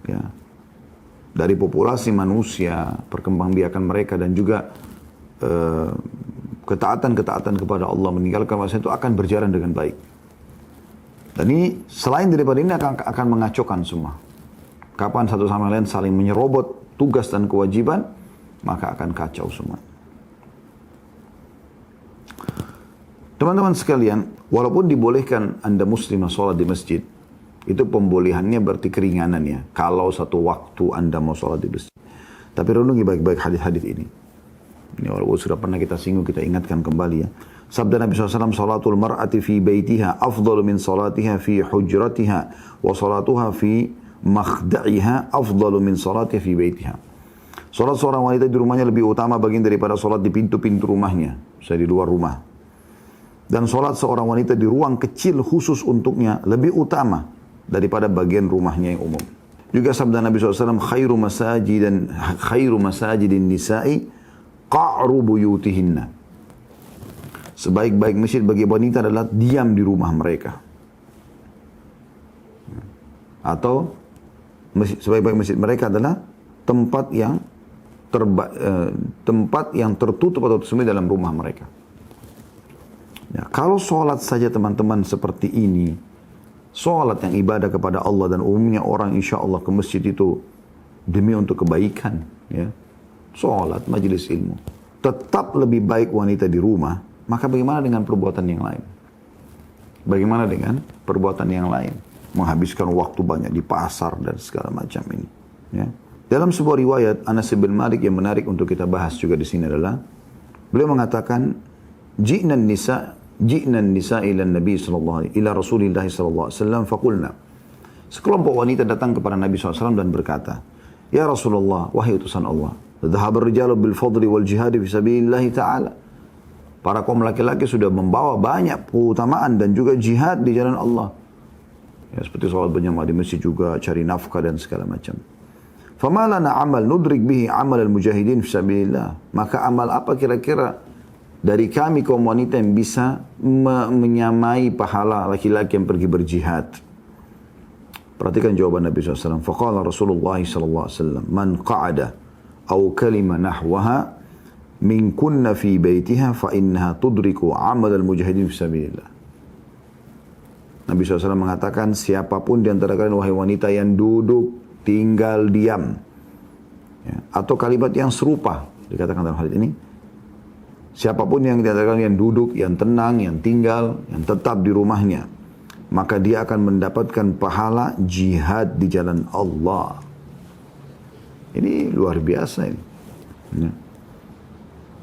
ya, dari populasi manusia, perkembangbiakan mereka dan juga ketaatan-ketaatan kepada Allah meninggalkan maksiat itu akan berjalan dengan baik. Dan ini selain daripada ini akan mengacaukan semua. Kapan satu sama lain saling menyerobot tugas dan kewajiban, maka akan kacau semua. Teman-teman sekalian, walaupun dibolehkan Anda muslimah sholat di masjid, itu pembolehannya berarti keringanan ya. Kalau satu waktu Anda mau sholat di masjid. Tapi renungi baik-baik hadis-hadis ini. Ini walaupun sudah pernah kita singgung, kita ingatkan kembali ya. Sabda Nabi SAW, salatul mar'ati fi baitiha afdalu min salatiha fi hujratiha wa salatuha fi makhda'iha afdalu min salatiha fi baitiha. Salat seorang wanita di rumahnya lebih utama bagian daripada salat di pintu-pintu rumahnya, saya di luar rumah. Dan salat seorang wanita di ruang kecil khusus untuknya lebih utama daripada bagian rumahnya yang umum. Juga sabda Nabi SAW, khairu masajidin nisa'i qa'ru buyutihinna. Sebaik-baik masjid bagi wanita adalah diam di rumah mereka. Atau sebaik-baik masjid mereka adalah tempat yang tertutup atau tersembunyi dalam rumah mereka. Ya, kalau sholat saja teman-teman seperti ini, sholat yang ibadah kepada Allah dan umumnya orang insya Allah ke masjid itu demi untuk kebaikan, ya. Sholat, majelis ilmu. Tetap lebih baik wanita di rumah, maka bagaimana dengan perbuatan yang lain? Bagaimana dengan perbuatan yang lain? Menghabiskan waktu banyak di pasar dan segala macam ini. Ya. Dalam sebuah riwayat Anas bin Malik yang menarik untuk kita bahas juga di sini adalah beliau mengatakan ji'na nisa ila Nabi sallallahu alaihi ila Rasulillah sallallahu alaihi wasallam faqulna. Sekelompok wanita datang kepada Nabi SAW dan berkata, "Ya Rasulullah, wahai utusan Allah, dhahabar rijalu bil fadli wal jihad fi sabilillah ta'ala." Para kaum laki-laki sudah membawa banyak keutamaan dan juga jihad di jalan Allah. Ya, seperti sholat berjamaah di masjid juga, cari nafkah dan segala macam. Fama lana amal nudrik bihi amal al-mujahidin fi sabilillah. Maka amal apa kira-kira dari kami kaum wanita yang bisa menyamai pahala laki-laki yang pergi berjihad? Perhatikan jawaban Nabi SAW. Faqala Rasulullah SAW, man qa'ada aw kalima nahwaha min kunna fi baitiha fa innaha tudriku amal al-mujahidin fi sabilillah. Nabi SAW mengatakan, siapapun di antara kalian wahai wanita yang duduk, tinggal diam, ya, atau kalimat yang serupa dikatakan dalam hadis ini, siapapun yang di antara kalian yang duduk, yang tenang, yang tinggal, yang tetap di rumahnya, maka dia akan mendapatkan pahala jihad di jalan Allah. Ini luar biasa ini. Ya.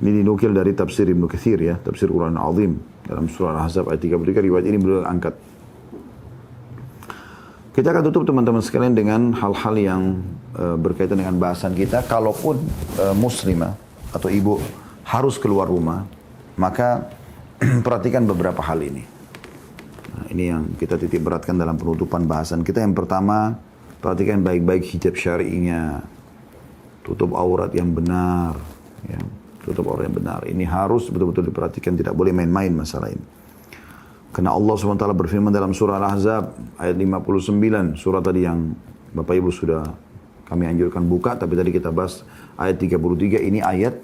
Ini dinukil dari tafsir Ibnu Katsir, ya, tafsir Quran Azim dalam surah Al-Ahzab ayat 33. Riwayat ini beliau angkat. Kita akan tutup teman-teman sekalian dengan hal-hal yang berkaitan dengan bahasan kita. Kalaupun muslimah atau ibu harus keluar rumah, maka perhatikan beberapa hal ini. Nah, ini yang kita titik beratkan dalam penutupan bahasan kita. Yang pertama, perhatikan baik-baik hijab syar'inya, tutup aurat yang benar, ya. Tutup aurat yang benar. Ini harus betul-betul diperhatikan, tidak boleh main-main masalah ini. Karena Allah SWT berfirman dalam surah Al-Ahzab ayat 59, surah tadi yang Bapak Ibu sudah kami anjurkan buka, tapi tadi kita bahas ayat 33, ini ayat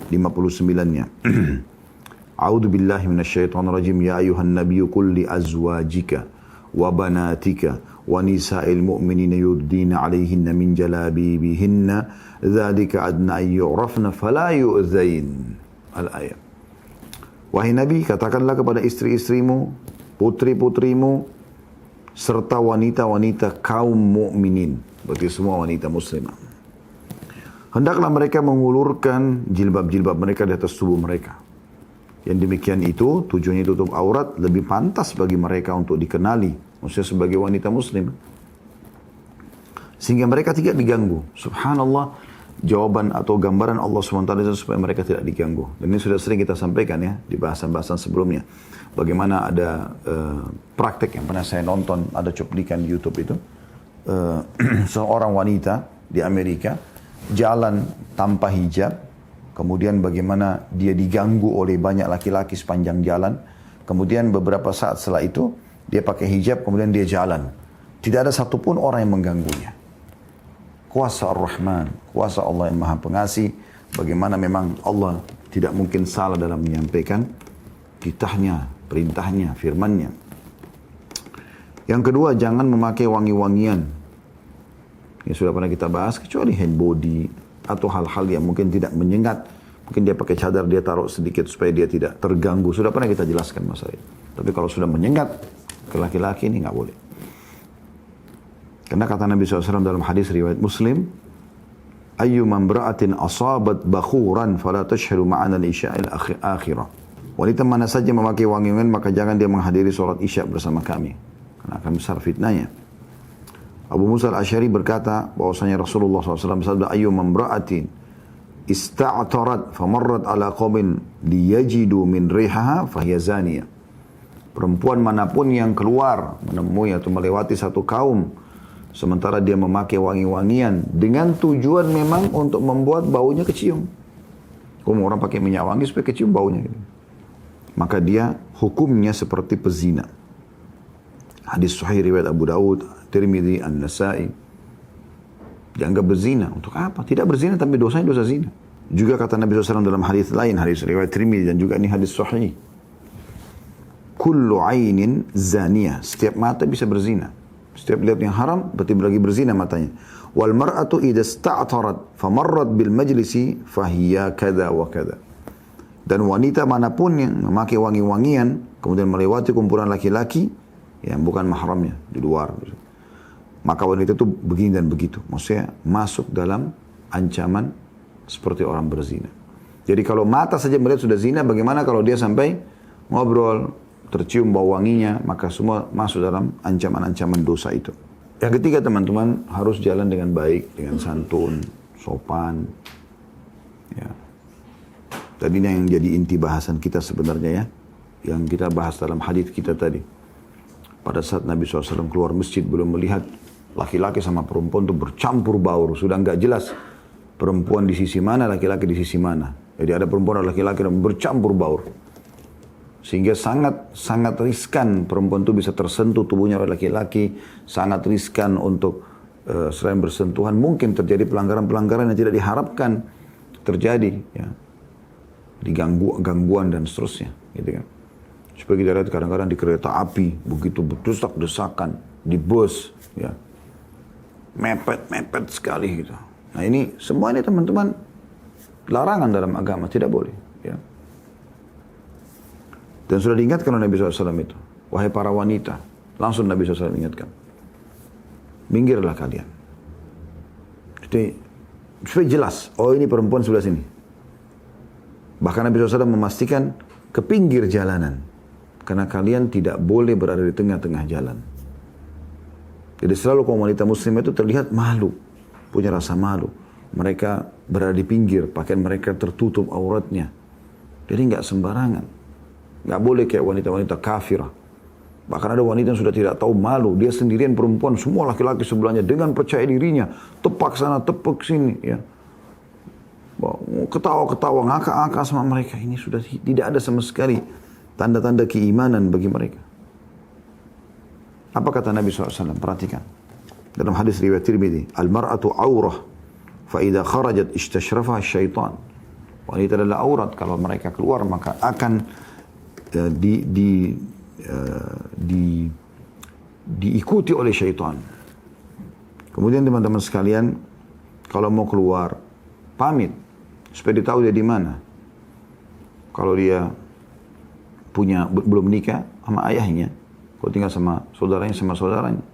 59-nya. A'udzu billahi minasyaitonir rajim, ya ayuhan nabiyyu qul li azwajika wa banatika wa nisa'il mu'minina yudnina 'alaihinna min jalabibihinna dzalika adna ay yu'rafna fala yu'dzain. Al-ayat. Wahai Nabi, katakanlah kepada istri-istrimu, putri-putrimu, serta wanita-wanita kaum mukminin, berarti semua wanita muslimah. Hendaklah mereka mengulurkan jilbab-jilbab mereka di atas tubuh mereka. Yang demikian itu, tujuannya tutup aurat, lebih pantas bagi mereka untuk dikenali, maksudnya sebagai wanita muslim. Sehingga mereka tidak diganggu. Subhanallah, jawaban atau gambaran Allah SWT supaya mereka tidak diganggu. Dan ini sudah sering kita sampaikan, ya, di bahasan-bahasan sebelumnya. Bagaimana ada praktek yang pernah saya nonton, ada cuplikan di YouTube itu. Seorang wanita di Amerika jalan tanpa hijab. Kemudian bagaimana dia diganggu oleh banyak laki-laki sepanjang jalan. Kemudian beberapa saat setelah itu, dia pakai hijab, kemudian dia jalan. Tidak ada satupun orang yang mengganggunya. Kuasa Ar-Rahman, kuasa Allah yang Maha Pengasih. Bagaimana memang Allah tidak mungkin salah dalam menyampaikan titahnya, perintahnya, firmannya. Yang kedua, jangan memakai wangi-wangian. Yang sudah pernah kita bahas, kecuali hand body atau hal-hal yang mungkin tidak menyengat. Mungkin dia pakai cadar, dia taruh sedikit supaya dia tidak terganggu. Sudah pernah kita jelaskan masalah itu. Tapi kalau sudah menyengat ke laki-laki ini nggak boleh. Karena kata Nabi SAW dalam hadis riwayat Muslim, ayyuman bra'atin asabat bakhuran fala tashhadu ma'ana al-isya'il akhirah. Wanita mana saja memakai wangi-wangian, maka jangan dia menghadiri sholat isya bersama kami, karena akan besar fitnahnya. Abu Musa al-Asy'ari berkata bahwasanya Rasulullah SAW bersabda, ayyuman bra'atin ista'tarat famarrat ala qawmin liyajidu min rihaha fahiya zaniyah. Perempuan manapun yang keluar menemui atau melewati satu kaum, sementara dia memakai wangi-wangian dengan tujuan memang untuk membuat baunya kecium. Kalau orang pakai minyak wangi supaya kecium baunya gitu. Maka dia hukumnya seperti pezina. Hadis sahih riwayat Abu Daud, Tirmidzi, An-Nasa'i. Dianggap berzina. Untuk apa? Tidak berzina tapi dosanya dosa zina. Juga kata Nabi SAW dalam hadis lain, hadis riwayat Tirmidzi dan juga ini hadis sahih. Kullu ainin zaniyah. Setiap mata bisa berzina. Setiap lihat yang haram, berarti lagi berzina matanya. Wal mar'atu idza sta'tarat famarrat bil majlisi fahiya kada wa kada. Dan wanita manapun yang memakai wangi-wangian, kemudian melewati kumpulan laki-laki yang bukan mahramnya di luar, maka wanita itu begini dan begitu. Maksudnya masuk dalam ancaman seperti orang berzina. Jadi kalau mata saja melihat sudah zina, bagaimana kalau dia sampai ngobrol, tercium bau wanginya, maka semua masuk dalam ancaman-ancaman dosa itu. Yang ketiga teman-teman, harus jalan dengan baik, dengan santun, sopan. Ya. Tadi yang jadi inti bahasan kita sebenarnya ya, yang kita bahas dalam hadis kita tadi. Pada saat Nabi SAW keluar masjid belum melihat laki-laki sama perempuan itu bercampur baur, sudah nggak jelas perempuan di sisi mana, laki-laki di sisi mana. Jadi ada perempuan dan laki-laki yang bercampur baur. Sehingga sangat riskan perempuan itu bisa tersentuh tubuhnya oleh laki-laki, sangat riskan untuk selain bersentuhan mungkin terjadi pelanggaran-pelanggaran yang tidak diharapkan terjadi, ya, gangguan dan seterusnya, gitu kan. Supaya kita lihat kadang-kadang di kereta api begitu berdesak-desakan, di bus, ya, mepet sekali gitu. Nah ini semua ini teman-teman larangan dalam agama, tidak boleh, ya. Dan sudah diingatkan oleh Nabi SAW itu. Wahai para wanita. Langsung Nabi SAW ingatkan. Minggirlah kalian. Jadi, supaya jelas. Oh ini perempuan sebelah sini. Bahkan Nabi SAW memastikan ke pinggir jalanan. Karena kalian tidak boleh berada di tengah-tengah jalan. Jadi selalu kaum wanita muslim itu terlihat malu. Punya rasa malu. Mereka berada di pinggir. Pakaian mereka tertutup auratnya. Jadi nggak sembarangan. Nggak boleh kayak wanita-wanita kafirah. Bahkan ada wanita yang sudah tidak tahu malu. Dia sendirian perempuan, semua laki-laki sebelahnya dengan percaya dirinya. Tepak sana, tepak sini. Ya. Ketawa-ketawa, ngakak-ngakak sama mereka. Ini sudah tidak ada sama sekali tanda-tanda keimanan bagi mereka. Apa kata Nabi SAW? Perhatikan. Dalam hadis riwayat Tirmidzi, Al-mar'atu awrah, fa'idha kharajat istashrafaha syaitan. Wanita adalah aurat. Kalau mereka keluar, maka akan diikuti oleh syaitan. Kemudian teman-teman sekalian, kalau mau keluar, pamit supaya ditahu dia di mana. Kalau dia belum menikah sama ayahnya, kalau tinggal sama saudaranya,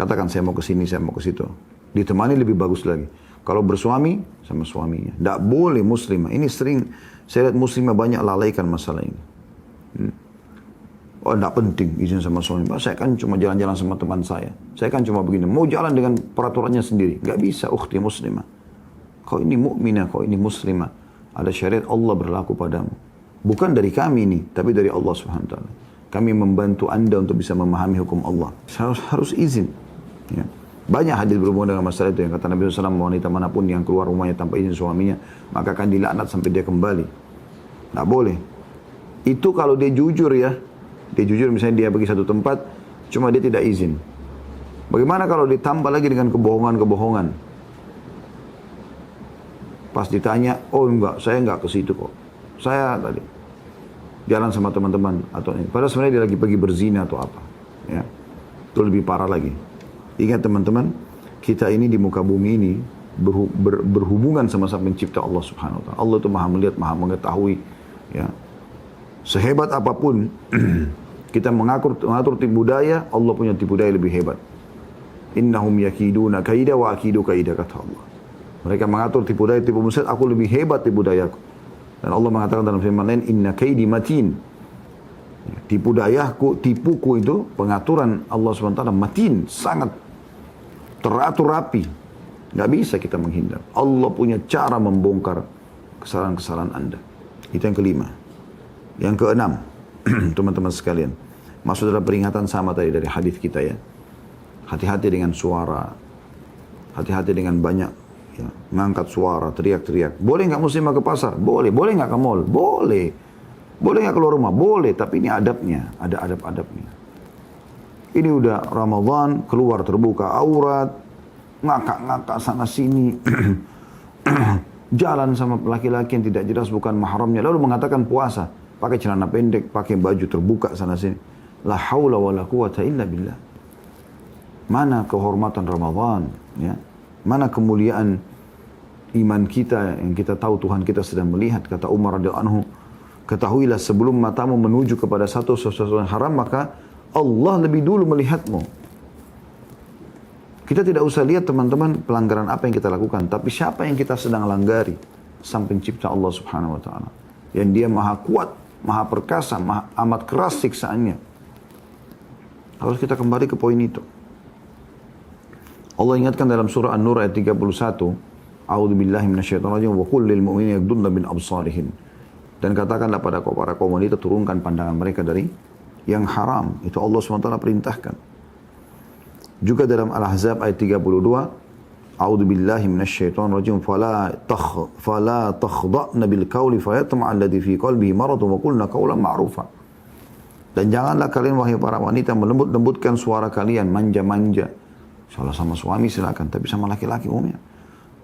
katakan saya mau ke sini, saya mau ke situ. Ditemani lebih bagus lagi. Kalau bersuami, sama suaminya. Tidak boleh muslimah. Ini sering saya lihat muslimah banyak lalaikan masalah ini. Oh, tidak penting izin sama suami. Saya kan cuma jalan-jalan sama teman saya. Saya kan cuma begini. Mau jalan dengan peraturannya sendiri. Tidak bisa, ukhti muslimah. Kau ini mukminah, kau ini muslimah. Ada syariat Allah berlaku padamu. Bukan dari kami ini, tapi dari Allah Subhanahu wa taala. Kami membantu Anda untuk bisa memahami hukum Allah. Harus izin. Ya. Banyak hadis berhubungan dengan masalah itu yang kata Nabi SAW, wanita manapun yang keluar rumahnya tanpa izin suaminya, maka akan dilaknat sampai dia kembali. Tidak boleh. Itu kalau dia jujur ya. Dia jujur misalnya dia pergi satu tempat, cuma dia tidak izin. Bagaimana kalau ditambah lagi dengan kebohongan-kebohongan? Pas ditanya, oh enggak, saya enggak ke situ kok. Saya tadi jalan sama teman-teman atau ini. Padahal sebenarnya dia lagi pergi berzina atau apa. Ya. Itu lebih parah lagi. Ingat teman-teman, kita ini di muka bumi ini berhubungan sama Sang Pencipta Allah Subhanahu wa taala. Allah itu Maha melihat, Maha mengetahui, ya. Sehebat apapun kita mengatur tipu daya, Allah punya tipu daya lebih hebat. Innahum yakiduna kaida wa akidu kaida, kata Allah. Mereka mengatur tipu daya, tipu muslihat, aku lebih hebat tipu dayaku. Dan Allah mengatakan dalam firman lain, inna kaidi matin. Tipu dayaku, tipuku itu pengaturan Allah SWT matin, sangat teratur rapi. Nggak bisa kita menghindar. Allah punya cara membongkar kesalahan-kesalahan Anda. Itu yang kelima. Yang keenam, teman-teman sekalian, masuk dalam peringatan sama tadi dari hadis kita ya. Hati-hati dengan suara. Hati-hati dengan banyak ya, mengangkat suara, teriak-teriak. Boleh nggak muslimah ke pasar? Boleh. Boleh nggak ke mall? Boleh. Boleh nggak keluar rumah? Boleh, tapi ini adabnya. Ada adab-adabnya. Ini udah Ramadan, keluar terbuka aurat, ngakak-ngakak sana sini, jalan sama laki-laki yang tidak jelas bukan mahramnya, lalu mengatakan puasa, pakai celana pendek, pakai baju terbuka sana sini. La haula wa la quwata illa billah. Mana kehormatan Ramadan, ya? Mana kemuliaan iman kita yang kita tahu Tuhan kita sedang melihat. Kata Umar radhiyallahu anhu, ketahuilah sebelum matamu menuju kepada sesuatu yang haram, maka Allah lebih dulu melihatmu. Kita tidak usah lihat teman-teman pelanggaran apa yang kita lakukan, tapi siapa yang kita sedang langgari. Sang pencipta Allah subhanahu wa ta'ala. Yang dia maha kuat, maha perkasa, amat keras siksaannya. Harus kita kembali ke poin itu. Allah ingatkan dalam surah An-Nur ayat 31. A'udzubillahi minasyaitonirrajim wa qul lil mu'minina yaghdudna min absarihim. Dan katakanlah pada para kaum wanita turunkan pandangan mereka dari yang haram. Itu Allah SWT perintahkan. Juga dalam Al-Ahzab ayat 32. A'udzubillahi minasyaitonirrajim fala takhda'na bil qawli fayatma'a alladhi fi qalbihi maradun wa qulna qawlan ma'rufa. Dan janganlah kalian wahai para wanita melembut-lembutkan suara kalian, manja-manja. Salah sama suami silakan, tapi sama laki-laki umumnya.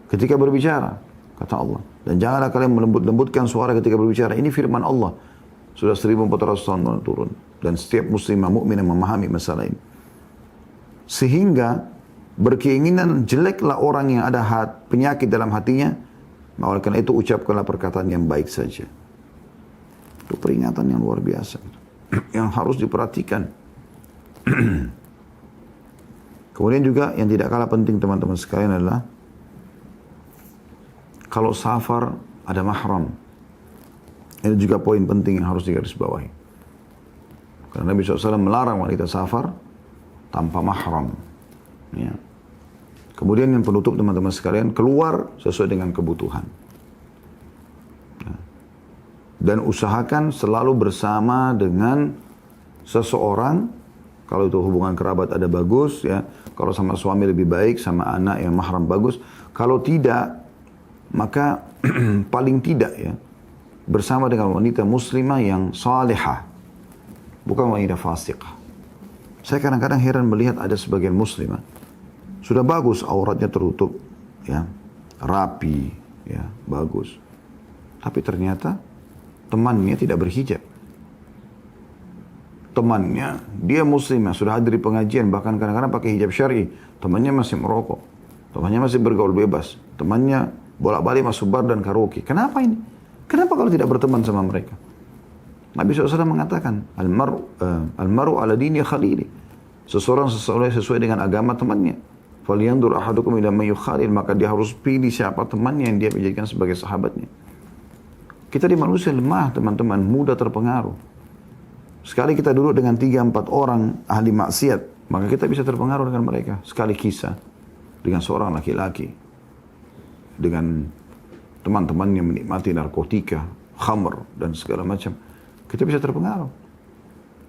Ketika berbicara, kata Allah. Dan janganlah kalian melembut-lembutkan suara ketika berbicara. Ini firman Allah. Sudah 1400 tahun turun. Dan setiap muslimah mukmin yang memahami masalah ini. Sehingga berkeinginan jeleklah orang yang ada penyakit dalam hatinya, oleh karena itu ucapkanlah perkataan yang baik saja. Itu peringatan yang luar biasa yang harus diperhatikan. Kemudian juga yang tidak kalah penting teman-teman sekalian adalah kalau safar ada mahram. Ini juga poin penting yang harus digarisbawahi. Karena Nabi SAW melarang wanita safar tanpa mahram. Ya. Kemudian yang penutup teman-teman sekalian, keluar sesuai dengan kebutuhan. Ya. Dan usahakan selalu bersama dengan seseorang. Kalau itu hubungan kerabat ada bagus, ya. Kalau sama suami lebih baik, sama anak yang mahram bagus. Kalau tidak, maka paling tidak ya bersama dengan wanita muslimah yang salihah, bukan wanita fasiqah. Saya kadang-kadang heran melihat ada sebagian muslimah sudah bagus auratnya tertutup, ya, rapi, ya, bagus. Tapi ternyata temannya tidak berhijab. Temannya, dia muslimah, sudah hadir di pengajian, bahkan kadang-kadang pakai hijab syar'i. Temannya masih merokok. Temannya masih bergaul bebas. Temannya bolak-balik masuk bar dan karaoke. Kenapa ini? Kenapa kalau tidak berteman sama mereka? Nabi SAW mengatakan, Al-maru ala dini khalili. Seseorang sesuai dengan agama temannya. Falyandur ahadukum ila man yukhalil, maka dia harus pilih siapa temannya yang dia menjadikan sebagai sahabatnya. Kita di manusia lemah teman-teman, mudah terpengaruh. Sekali kita duduk dengan 3-4 orang ahli maksiat, maka kita bisa terpengaruh dengan mereka. Sekali kisah dengan seorang laki-laki, dengan teman-temannya menikmati narkotika, khamr, dan segala macam, kita bisa terpengaruh.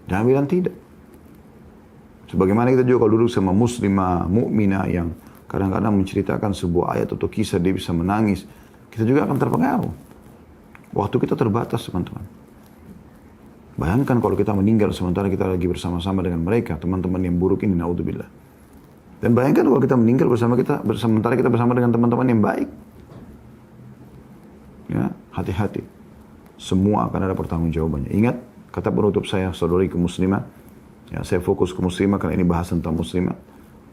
Jangan bilang tidak. Sebagaimana kita juga kalau duduk sama muslimah, mukminah yang kadang-kadang menceritakan sebuah ayat atau kisah, dia bisa menangis, kita juga akan terpengaruh. Waktu kita terbatas teman-teman. Bayangkan kalau kita meninggal sementara kita lagi bersama-sama dengan mereka, teman-teman yang buruk ini, naudzubillah. Dan bayangkan kalau kita meninggal sementara kita bersama dengan teman-teman yang baik. Ya, hati-hati. Semua akan ada pertanggungjawabannya. Ingat, kata penutup saya, saudari muslimah, ya, saya fokus ke muslimah karena ini bahas tentang muslimah.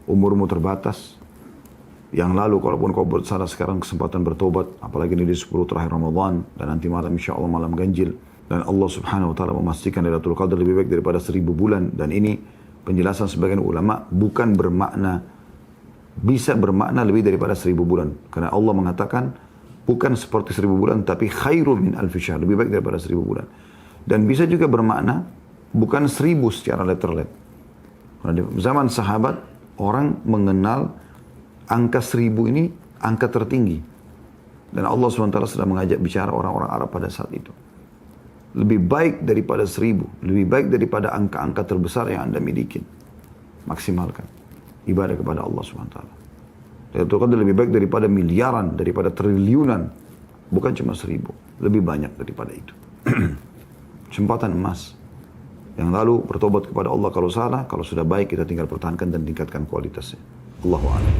Umurmu terbatas. Yang lalu, kalaupun kau bersalah sekarang, kesempatan bertobat. Apalagi ini di 10 terakhir Ramadan. Dan nanti malam, insya Allah malam ganjil. Dan Allah subhanahu wa ta'ala memastikan Lailatul Qadar lebih baik daripada 1000 bulan. Dan ini penjelasan sebagian ulama bukan bermakna, bisa bermakna lebih daripada 1000 bulan. Karena Allah mengatakan, bukan seperti 1000 bulan, tapi khairun min alfi syahr. Lebih baik daripada 1000 bulan. Dan bisa juga bermakna, bukan 1000 secara letterlet. Di zaman sahabat, orang mengenal angka 1000 ini angka tertinggi. Dan Allah SWT sedang mengajak bicara orang-orang Arab pada saat itu. Lebih baik daripada 1000. Lebih baik daripada angka-angka terbesar yang Anda miliki. Maksimalkan ibadah kepada Allah SWT. Dan itu kan lebih baik daripada miliaran, daripada triliunan. Bukan cuma 1000. Lebih banyak daripada itu. Kesempatan emas. Yang lalu bertobat kepada Allah kalau salah, kalau sudah baik kita tinggal pertahankan dan tingkatkan kualitasnya. Allahu a'lam.